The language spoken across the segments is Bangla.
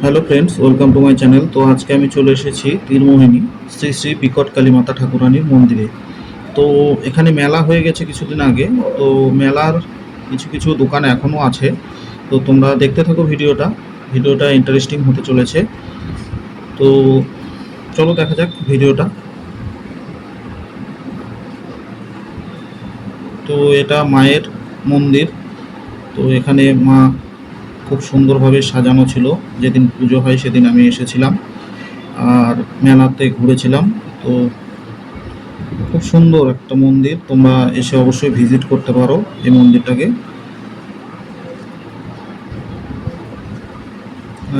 Hello friends, welcome to my channel. তো আজকে আমি চলে এসেছি তীরমোহিনী শ্রী শ্রী বিকট কালী মাতা ঠাকুরানীর মন্দিরে। তো এখানে মেলা হয়ে গেছে কিছুদিন আগে। তো মেলার কিছু কিছু দোকান এখনও আছে। তো তোমরা দেখতে থাকো ভিডিওটা ইন্টারেস্টিং হতে চলেছে। তো চলো দেখা যাক ভিডিওটা। তো এটা মায়ের মন্দির। তো এখানে মা খুব সুন্দরভাবে সাজানো ছিল। যেদিন পুজো হয় সেদিন আমি এসেছিলাম আর মেলাতে ঘুরেছিলাম। তো খুব সুন্দর একটা মন্দির, তোমরা এসে অবশ্যই ভিজিট করতে পারো এই মন্দিরটাকে।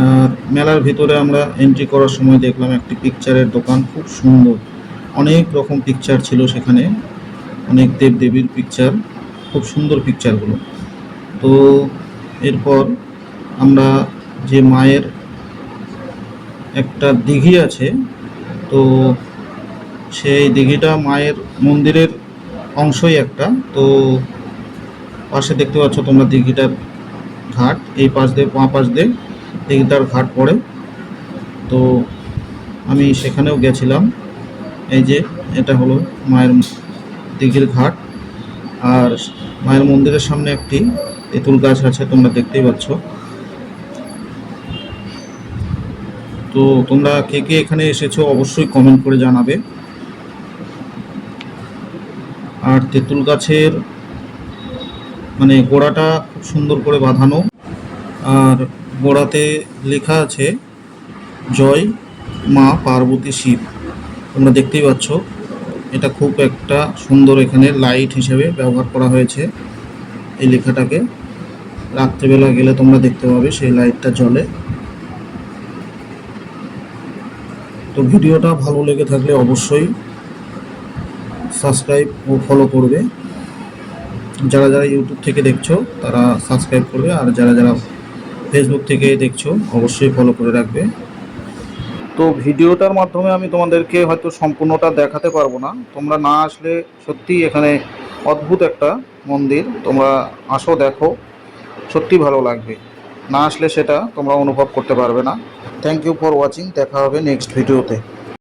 আর মেলার ভিতরে আমরা এন্ট্রি করার সময় দেখলাম একটি পিকচারের দোকান, খুব সুন্দর। অনেক রকম পিকচার ছিল সেখানে, অনেক দেবদেবীর পিকচার, খুব সুন্দর পিকচারগুলো। তো এরপর আমরা যে মায়ের একটা দিঘি আছে, তো সেই দিঘিটা মায়ের মন্দিরের অংশই একটা। তো পাশে দেখতে পাচ্ছ তোমরা দিঘিটার ঘাট, এই পাশ দিয়ে বাঁ পাশ দিয়ে দিঘিটার ঘাট পড়ে। তো আমি সেখানেও গেছিলাম। এই যে এটা হলো মায়ের দিঘির ঘাট। আর মায়ের মন্দিরের সামনে একটি তেঁতুল গাছ আছে, তোমরা দেখতেই পাচ্ছ। তো তোমরা কে কে এখানে এসেছো অবশ্যই কমেন্ট করে জানাবে। আর তেঁতুল গাছের মানে গোড়াটা খুব সুন্দর করে বাঁধানো, আর গোড়াতে লেখা আছে জয় মা পার্বতী শিব। তোমরা দেখতেই পাচ্ছ, এটা খুব একটা সুন্দর, এখানে লাইট হিসেবে ব্যবহার করা হয়েছে এই লেখাটাকে। রাত্রেবেলা গেলে তোমরা দেখতে পাবে সেই লাইটটা জ্বলে। তো ভিডিওটা ভালো লেগে থাকলে অবশ্যই সাবস্ক্রাইব ও ফলো করবে। যারা যারা ইউটিউব থেকে দেখছো তারা সাবস্ক্রাইব করবে, আর যারা যারা ফেসবুক থেকে দেখছো অবশ্যই ফলো করে রাখবে। তো ভিডিওটার মাধ্যমে আমি তোমাদেরকে হয়তো সম্পূর্ণটা দেখাতে পারবো না, তোমরা না আসলে সত্যিই এখানে অদ্ভুত একটা মন্দির। তোমরা আসো, দেখো, সত্যি ভালো লাগবে। না আসলে সেটা তোমরা অনুভব করতে পারবে না। থ্যাংক ইউ ফর ওয়াচিং, দেখা হবে নেক্সট ভিডিওতে।